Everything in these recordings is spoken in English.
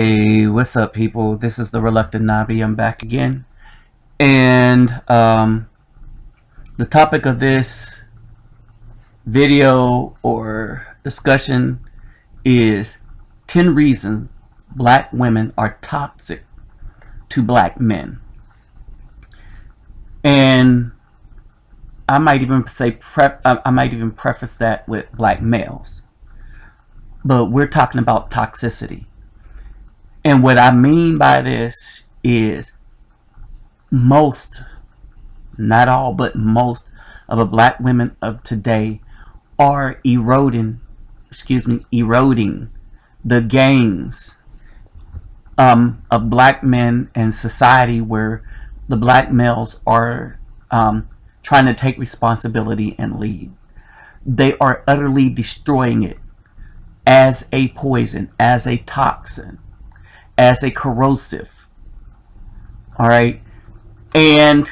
Hey, what's up, people? This is the Reluctant Nabi. I'm back again. And the topic of this video or discussion is 10 reasons black women are toxic to black men. And I might even say I might even preface that with black males. But we're talking about toxicity. And what I mean by this is most, not all, but most of the black women of today are eroding the gains of black men and society, where the black males are trying to take responsibility and lead. They are utterly destroying it as a poison, as a toxin, as a corrosive. All right. And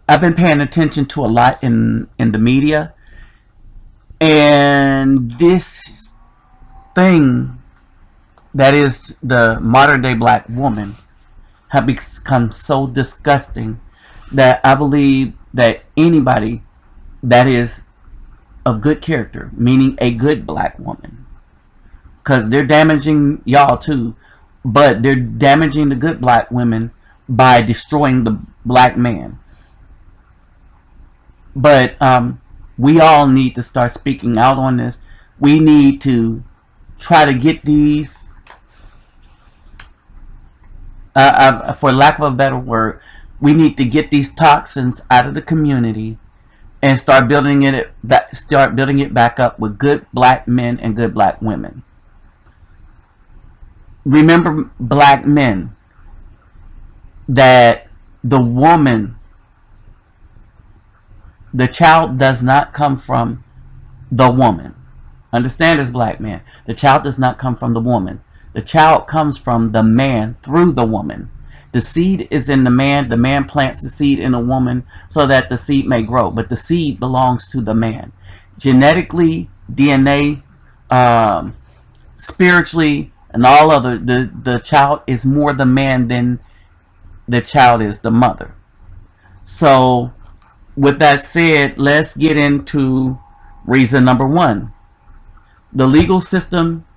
I've been paying attention to a lot in the media, and this thing that is the modern day black woman have become so disgusting that I believe that anybody that is of good character, meaning a good black woman, because they're damaging y'all too, but they're damaging the good black women by destroying the black man. But we all need to start speaking out on this. We need to try to get these, for lack of a better word, we need to get these toxins out of the community and start building it back up with good black men and good black women. Remember, black men, that the woman, the child does not come from the woman. Understand this, black man. The child does not come from the woman. The child comes from the man through the woman. The seed is in the man. The man plants the seed in a woman so that the seed may grow. But the seed belongs to the man. Genetically, DNA, spiritually, and all other, the child is more the man than the child is the mother. So, with that said, let's get into reason number one. The legal system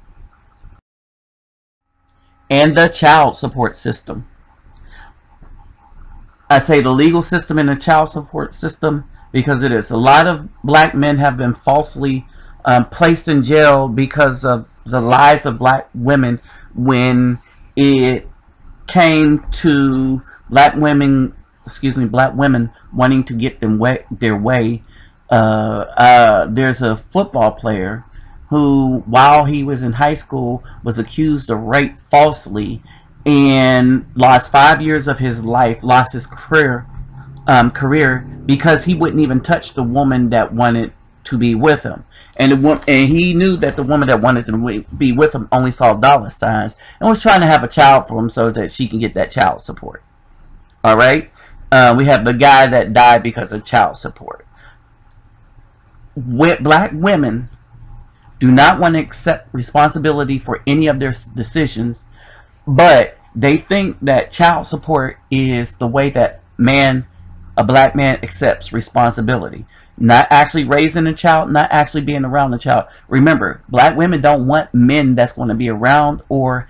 and the child support system. I say the legal system and the child support system because it is. A lot of black men have been falsely placed in jail because of the lives of black women when it came to black women wanting to get their way. There's a football player who, while he was in high school, was accused of rape falsely and lost 5 years of his life, lost his career because he wouldn't even touch the woman that wanted to be with him. And he knew that the woman that wanted to be with him only saw dollar signs and was trying to have a child for him so that she can get that child support. All right. We have the guy that died because of child support. Black women do not want to accept responsibility for any of their decisions, but they think that child support is the way that a black man accepts responsibility. Not actually raising a child, not actually being around the child. Remember, black women don't want men that's going to be around or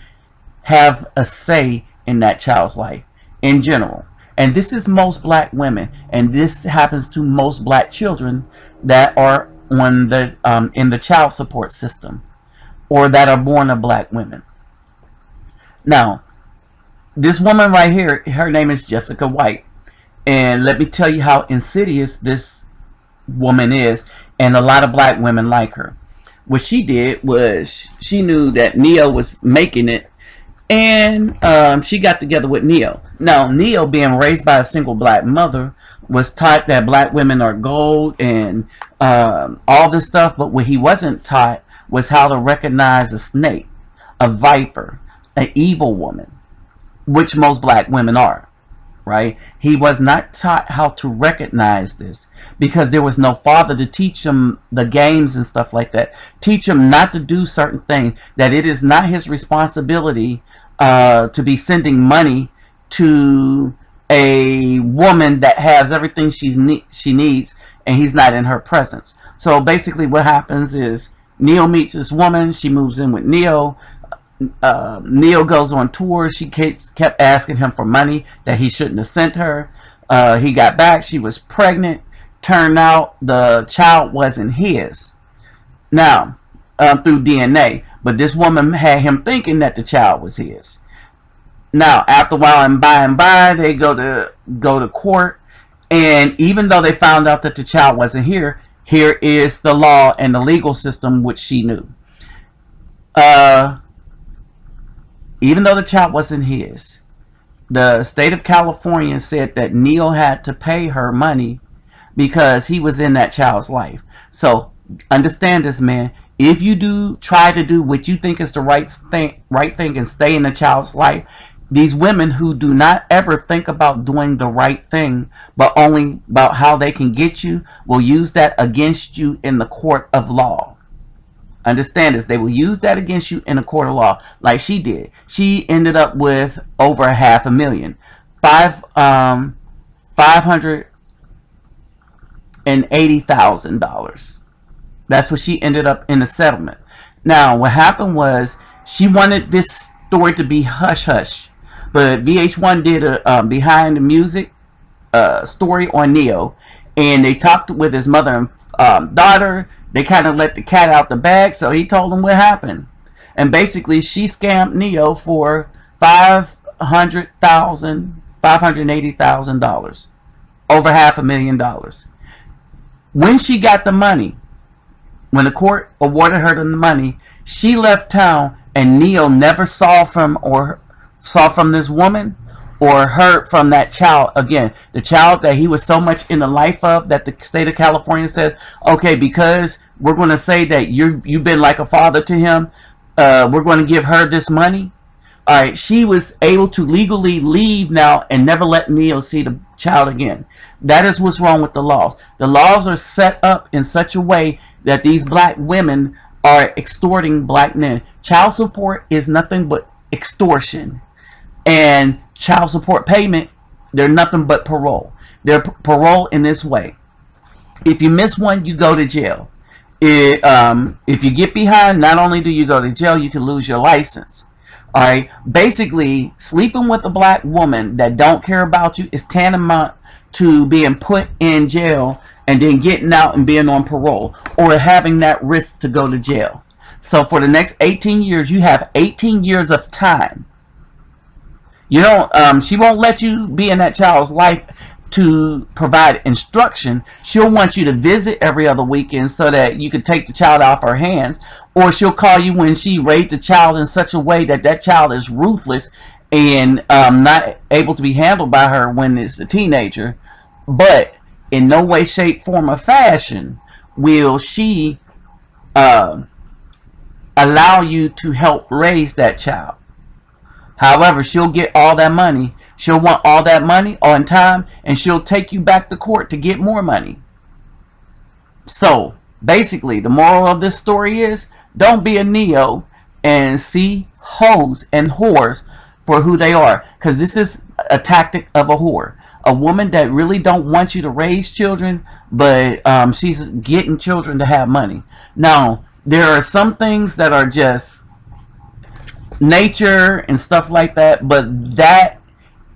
have a say in that child's life in general. And this is most black women, and this happens to most black children that are on the in the child support system, or that are born of black women. Now, this woman right here, her name is Jessica White, and let me tell you how insidious this woman is, and a lot of black women like her. What she did was she knew that Neo was making it, and she got together with Neo. Now, Neo, being raised by a single black mother, was taught that black women are gold and all this stuff, but what he wasn't taught was how to recognize a snake, a viper, an evil woman, which most black women are. right? He was not taught how to recognize this because there was no father to teach him the games and stuff like that. Teach him not to do certain things, that it is not his responsibility to be sending money to a woman that has everything she needs and he's not in her presence. So basically what happens is Neo meets this woman, she moves in with Neo. Neo goes on tour. She kept asking him for money that he shouldn't have sent her. He got back, she was pregnant. Turned out the child wasn't his. Now, through DNA, but this woman had him thinking that the child was his. Now, after a while and by, they go to court, and even though they found out that the child wasn't here is the law and the legal system which she knew. Even though the child wasn't his, the state of California said that Neo had to pay her money because he was in that child's life. So understand this, man. If you try to do what you think is the right thing and stay in the child's life, these women who do not ever think about doing the right thing, but only about how they can get you, will use that against you in the court of law. Understand this. They will use that against you in a court of law, like she did. She ended up with over $500,000, $580,000. That's what she ended up in the settlement. Now, what happened was she wanted this story to be hush hush, but VH1 did a behind the music story on Neo, and they talked with his mother and daughter. They kind of let the cat out the bag, so he told them what happened. And basically, she scammed Neo for $580,000, over $500,000. When she got the money, when the court awarded her the money, she left town, and Neo never saw from this woman or heard from that child again. The child that he was so much in the life of, that the state of California said, okay, because we're going to say that you've been like a father to him, we're going to give her this money. All right, she was able to legally leave now and never let Neo see the child again. That is what's wrong with the laws. The laws are set up in such a way that these black women are extorting black men. Child support is nothing but extortion. And child support payment, they're nothing but parole. They're parole in this way. If you miss one, you go to jail. If you get behind, not only do you go to jail, you can lose your license. All right. Basically, sleeping with a black woman that don't care about you is tantamount to being put in jail and then getting out and being on parole, or having that risk to go to jail. So for the next 18 years, you have 18 years of time. You don't. She won't let you be in that child's life to provide instruction. She'll want you to visit every other weekend so that you can take the child off her hands, or she'll call you when she raised the child in such a way that that child is ruthless and not able to be handled by her when it's a teenager. But in no way, shape, form, or fashion will she allow you to help raise that child. However, she'll get all that money. She'll want all that money on time, and she'll take you back to court to get more money. So, basically, the moral of this story is, don't be a Neo and see hoes and whores for who they are. Because this is a tactic of a whore. A woman that really don't want you to raise children, but she's getting children to have money. Now, there are some things that are just nature and stuff like that, but that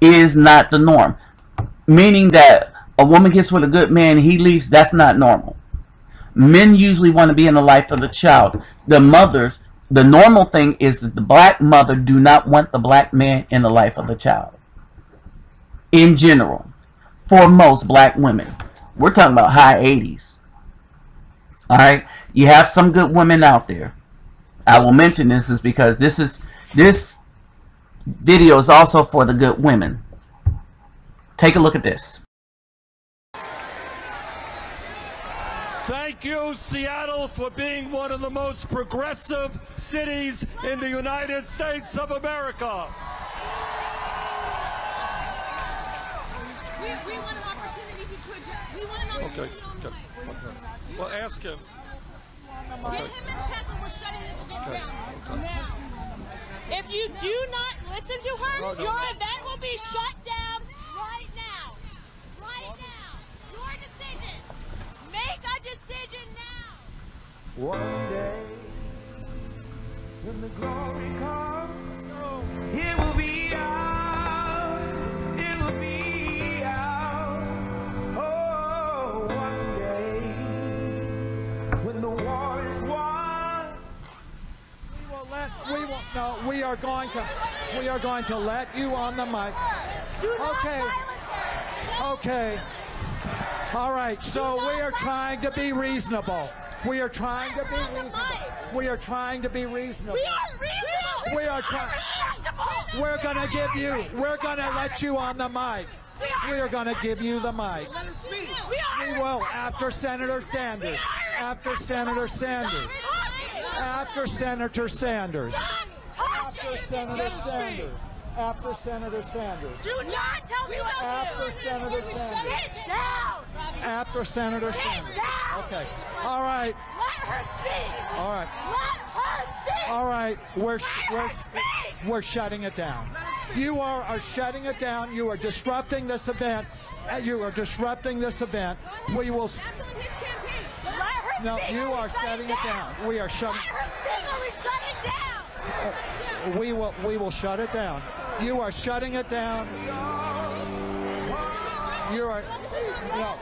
is not the norm. Meaning that a woman gets with a good man, he leaves, that's not normal. Men usually want to be in the life of the child. The mothers, the normal thing is that the black mother do not want the black man in the life of the child. In general, for most black women. We're talking about high 80s. Alright? You have some good women out there. I will mention this is because this video is also for the good women. Take a look at this. Thank you, Seattle, for being one of the most progressive cities in the United States of America. We want an opportunity to address. We want an opportunity on the mic. Well, ask him. Get him a check and we're shutting this event down now. If you do not listen to her, your event will be shut down right now. Right now. Your decision. Make a decision now. One day, when the glory comes, it will be ours. It will be ours. Oh, one day, when the war is won. We are going to let you on the mic. Okay. All right, so we are trying to be reasonable. We are trying to be reasonable. We are trying to be reasonable. We are reasonable. We are trying. We're going to let you on the mic. We are going to give you the mic. We will, after Senator Sanders. After Senator Sanders. After Senator Sanders. After Senator Sanders. After Senator Sanders. Do not tell me what to do. After Senator Sanders. Sit down. After Senator Sanders. Sit down. Okay. All right. Let her speak. All right. Let her speak. All right. We're shutting it down. You are shutting it down. You are disrupting this event. You are disrupting this event. We will. That's on his campaign. Let her No, speak. you or we are shut shutting it down. We are shutting. Let her speak or we shut it down. We will shut it down. You are shutting it down. You are. No.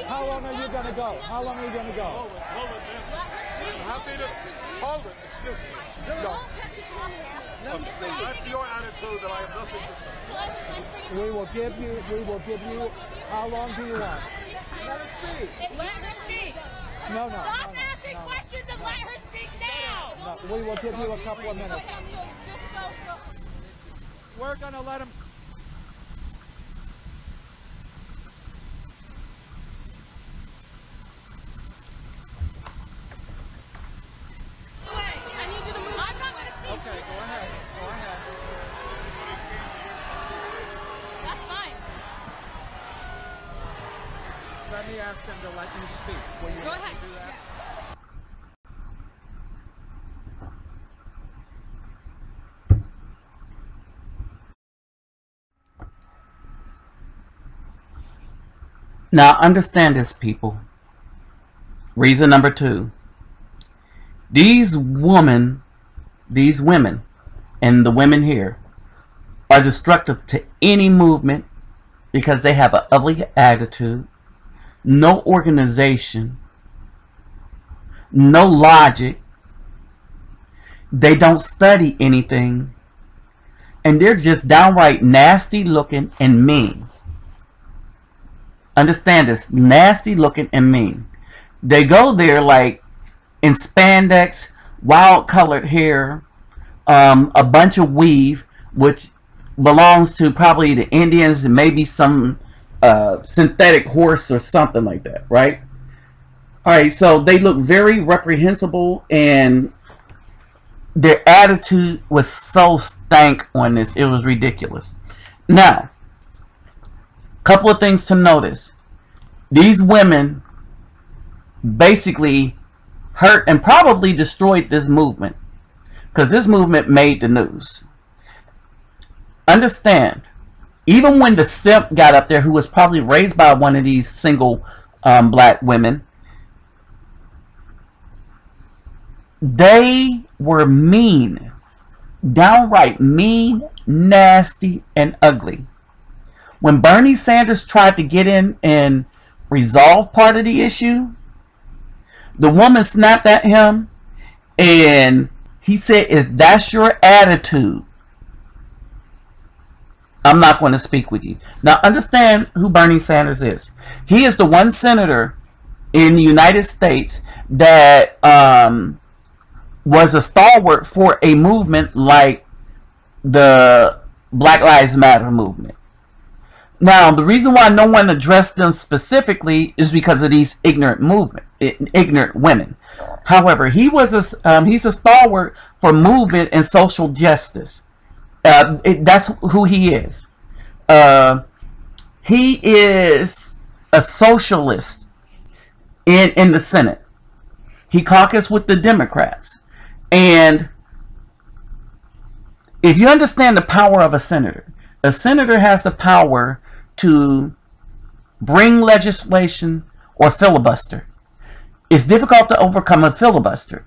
How long are you going to go? How long are you going to go? Hold it, man. Happy to hold it. Excuse me. Go. That's your attitude that I have nothing to say. We will give you. How long do you want? Let her speak. No. Stop asking questions and let her speak now. No, we will give you a couple of minutes. We're going to let him. I need you to move. I'm not going to speak. Okay, go ahead. That's fine. Let me ask them to let you speak. Will you Go let me ahead. do that? Yes. Now understand this, people. Reason number 2. These women, and the women here are destructive to any movement because they have an ugly attitude, no organization, no logic. They don't study anything, and they're just downright nasty looking and mean. Understand this, nasty looking and mean. They go there like in spandex, wild colored hair, a bunch of weave, which belongs to probably the Indians and maybe some synthetic horse or something like that, right? Alright, so they look very reprehensible, and their attitude was so stank on this, it was ridiculous. Now, couple of things to notice. These women basically hurt and probably destroyed this movement, because this movement made the news. Understand, even when the simp got up there, who was probably raised by one of these single black women, they were mean, downright mean, nasty, and ugly. When Bernie Sanders tried to get in and resolve part of the issue, the woman snapped at him and he said, if that's your attitude, I'm not going to speak with you. Now understand who Bernie Sanders is. He is the one senator in the United States that was a stalwart for a movement like the Black Lives Matter movement. Now, the reason why no one addressed them specifically is because of these ignorant women. However, he's a stalwart for movement and social justice. That's who he is. He is a socialist in the Senate. He caucused with the Democrats. And if you understand the power of a senator has the power to bring legislation or filibuster. It's difficult to overcome a filibuster.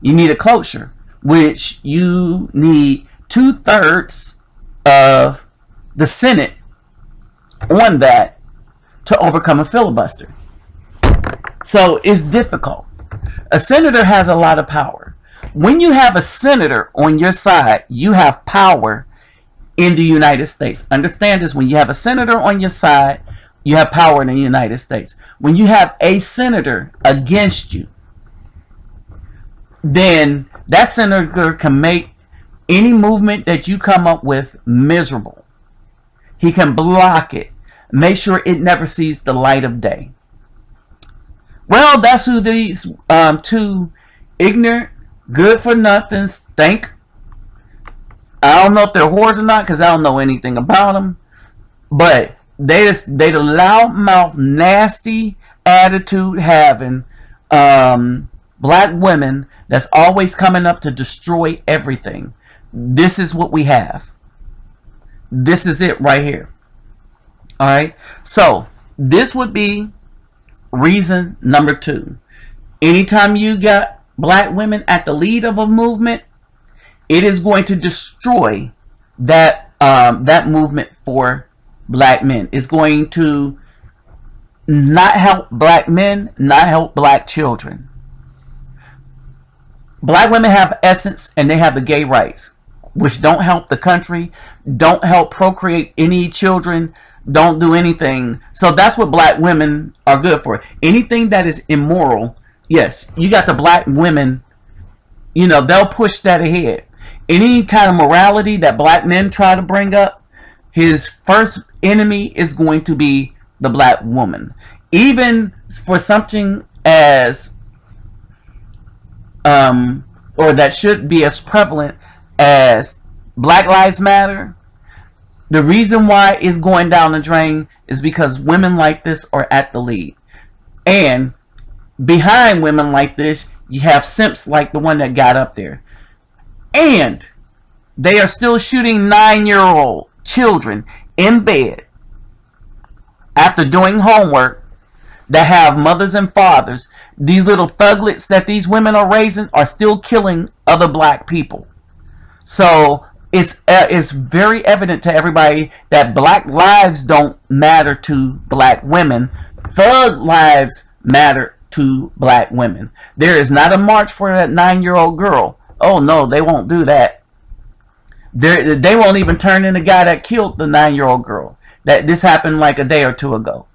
You need a cloture, which you need 2/3 of the Senate on that to overcome a filibuster. So it's difficult. A senator has a lot of power. When you have a senator on your side, you have power in the United States. Understand this: when you have a senator on your side, you have power in the United States. When you have a senator against you, then that senator can make any movement that you come up with miserable. He can block it, make sure it never sees the light of day. Well, that's who these two ignorant, good-for-nothings think. I don't know if they're whores or not, because I don't know anything about them. But they the loudmouth, nasty attitude having black women that's always coming up to destroy everything. This is what we have. This is it right here. Alright? So, this would be reason number 2. Anytime you got black women at the lead of a movement, it is going to destroy that that movement for black men. It's going to not help black men, not help black children. Black women have essence and they have the gay rights, which don't help the country, don't help procreate any children, don't do anything. So that's what black women are good for. Anything that is immoral, yes, you got the black women, you know, they'll push that ahead. Any kind of morality that black men try to bring up, his first enemy is going to be the black woman. Even for something as or that should be as prevalent as Black Lives Matter, the reason why it's going down the drain is because women like this are at the lead. And behind women like this, you have simps like the one that got up there. And they are still shooting 9-year-old children in bed after doing homework that have mothers and fathers. These little thuglets that these women are raising are still killing other black people. So it's very evident to everybody that black lives don't matter to black women. Thug lives matter to black women. There is not a march for that 9-year-old girl. Oh no, they won't do that. They won't even turn in the guy that killed the 9-year-old girl. That this happened like a day or two ago.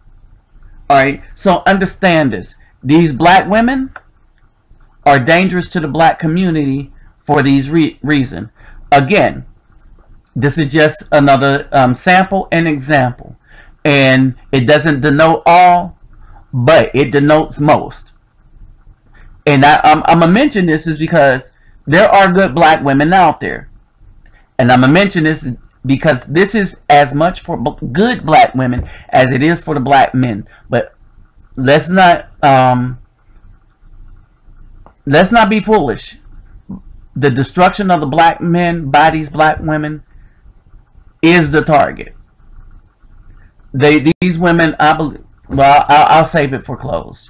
Alright, so understand this. These black women are dangerous to the black community for these reasons. Again, this is just another sample and example. And it doesn't denote all, but it denotes most. And I'm going to mention this is because there are good black women out there. And I'm going to mention this because this is as much for good black women as it is for the black men. But let's not be foolish. The destruction of the black men by these black women is the target. These women, I believe. Well, I'll save it for close.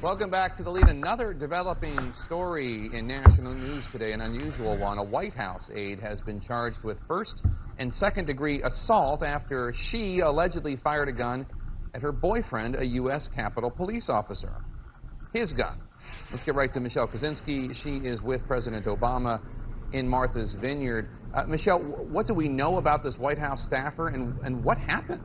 Welcome back to The Lead. Another developing story in national news today, an unusual one. A White House aide has been charged with first and second-degree assault after she allegedly fired a gun at her boyfriend, a U.S. Capitol police officer. His gun. Let's get right to Michelle Kosinski. She is with President Obama in Martha's Vineyard. Michelle, what do we know about this White House staffer and what happened?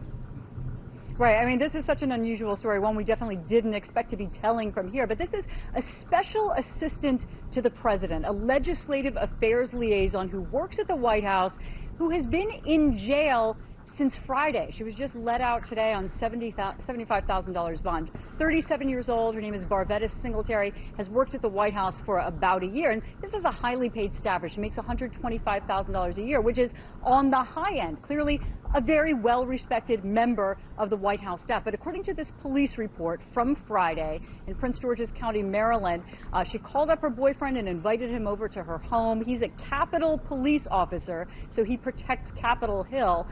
Right, I mean, this is such an unusual story, one we definitely didn't expect to be telling from here, but this is a special assistant to the president, a legislative affairs liaison who works at the White House, who has been in jail since Friday. She was just let out today on $75,000 bond. 37 years old. Her name is Barvettis Singletary. Has worked at the White House for about a year, and this is a highly paid staffer. She makes $125,000 a year, which is on the high end. Clearly a very well-respected member of the White House staff. But according to this police report from Friday in Prince George's County, Maryland, she called up her boyfriend and invited him over to her home. He's a Capitol police officer, so he protects Capitol Hill.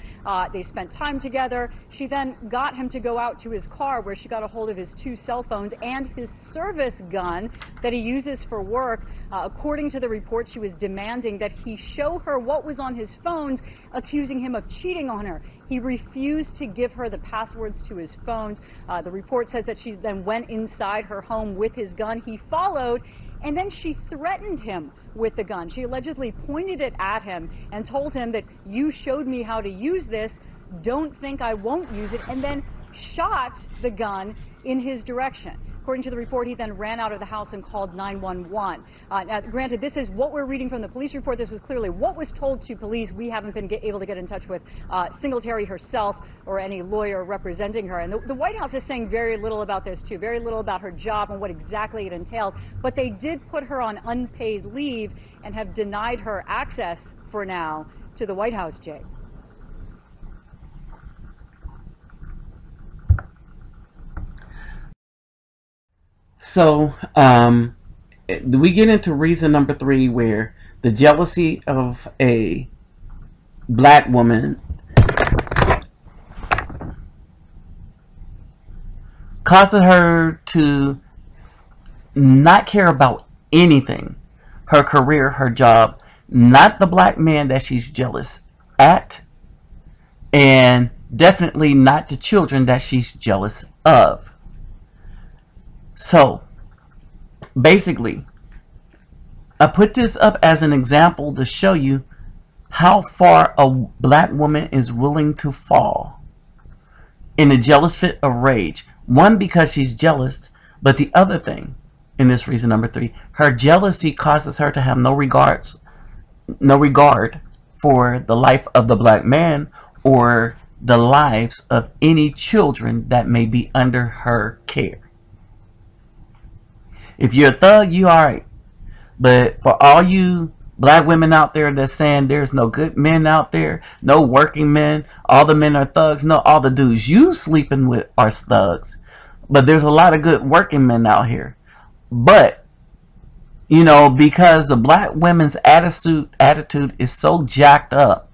They spent time together. She then got him to go out to his car, where she got a hold of his 2 cell phones and his service gun that he uses for work. According to the report, she was demanding that he show her what was on his phones, accusing him of cheating on her. He refused to give her the passwords to his phones. The report says that she then went inside her home with his gun. He followed, and then she threatened him with the gun. She allegedly pointed it at him and told him that you showed me how to use this, don't think I won't use it, and then shot the gun in his direction. According to the report, he then ran out of the house and called 911. Now, granted, this is what we're reading from the police report. This was clearly what was told to police. We haven't been able to get in touch with Singletary herself or any lawyer representing her. And the White House is saying very little about this, too, very little about her job and what exactly it entailed. But they did put her on unpaid leave and have denied her access for now to the White House, Jay. So, we get into reason number 3, where the jealousy of a black woman causes her to not care about anything. Her career, her job, not the black man that she's jealous at, and definitely not the children that she's jealous of. So, basically, I put this up as an example to show you how far a black woman is willing to fall in a jealous fit of rage. One, because she's jealous, but the other thing, in this reason number 3, her jealousy causes her to have no regard for the life of the black man or the lives of any children that may be under her care. If you're a thug, you alright. But for all you black women out there that's saying there's no good men out there, no working men, all the men are thugs, no, all the dudes you sleeping with are thugs. But there's a lot of good working men out here. But, you know, because the black women's attitude is so jacked up,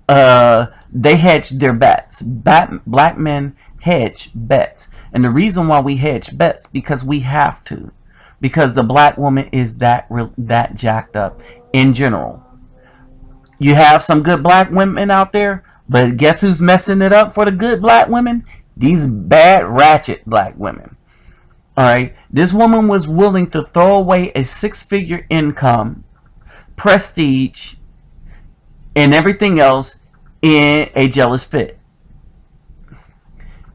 they hedge their bets. Black men hedge bets. And the reason why we hedge bets, because we have to. Because the black woman is that jacked up in general. You have some good black women out there, but guess who's messing it up for the good black women? These bad, ratchet black women. Alright, this woman was willing to throw away a 6-figure income, prestige, and everything else in a jealous fit.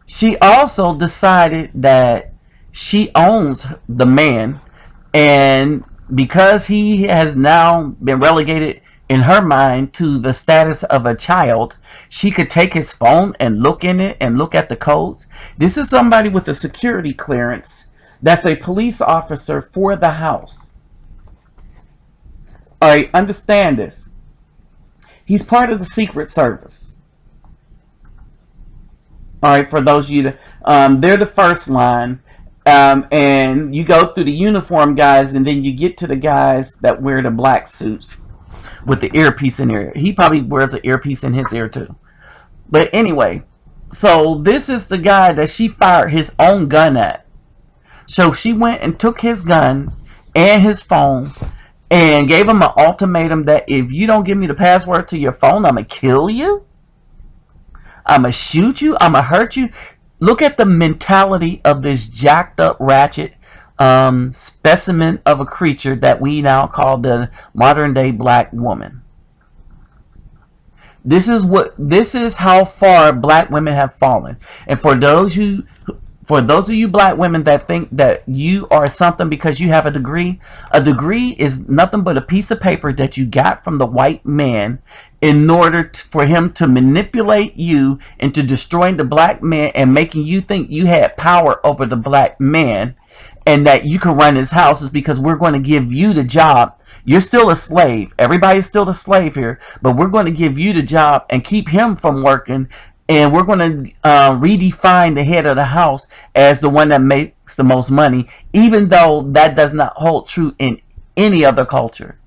She also decided that she owns the man, and because he has now been relegated in her mind to the status of a child, she could take his phone and look in it and look at the codes. This is somebody with a security clearance that's a police officer for the house. Alright, understand this. He's part of the Secret Service. Alright, for those of you that, they're the first line. And you go through the uniform guys, and then you get to the guys that wear the black suits with the earpiece in their ear. He probably wears an earpiece in his ear too. But anyway, so this is the guy that she fired his own gun at. So she went and took his gun and his phones and gave him an ultimatum that if you don't give me the password to your phone, I'm going to kill you. I'm going to shoot you. I'm going to hurt you. Look at the mentality of this jacked up ratchet specimen of a creature that we now call the modern day black woman. This is how far black women have fallen. And for those who for those of you black women that think that you are something because you have a degree is nothing but a piece of paper that you got from the white man in order for him to manipulate you into destroying the black man and making you think you had power over the black man and that you can run his houses because we're going to give you the job. You're still a slave. Everybody's still a slave here, but we're going to give you the job and keep him from working. And we're going to redefine the head of the house as the one that makes the most money, even though that does not hold true in any other culture.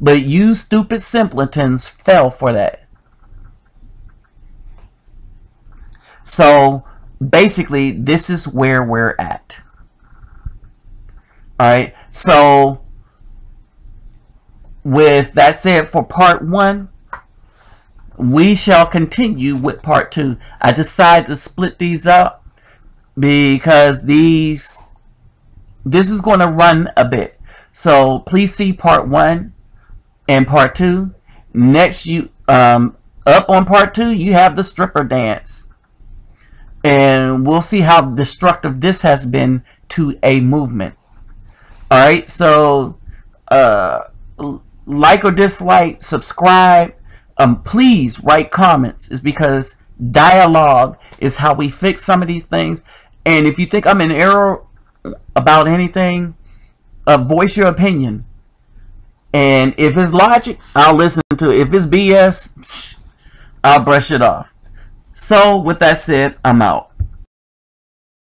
But you stupid simpletons fell for that. So basically, this is where we're at. Alright, so with that said, for part 1, we shall continue with part 2. I decided to split these up because this is going to run a bit. So please see part 1 and part 2. Next, you up on part 2, you have the stripper dance, and we'll see how destructive this has been to a movement. All right, so like or dislike, subscribe. Please write comments. It's because dialogue is how we fix some of these things. And if you think I'm in error about anything, voice your opinion. And if it's logic, I'll listen to it. If it's BS, I'll brush it off. So with that said, I'm out.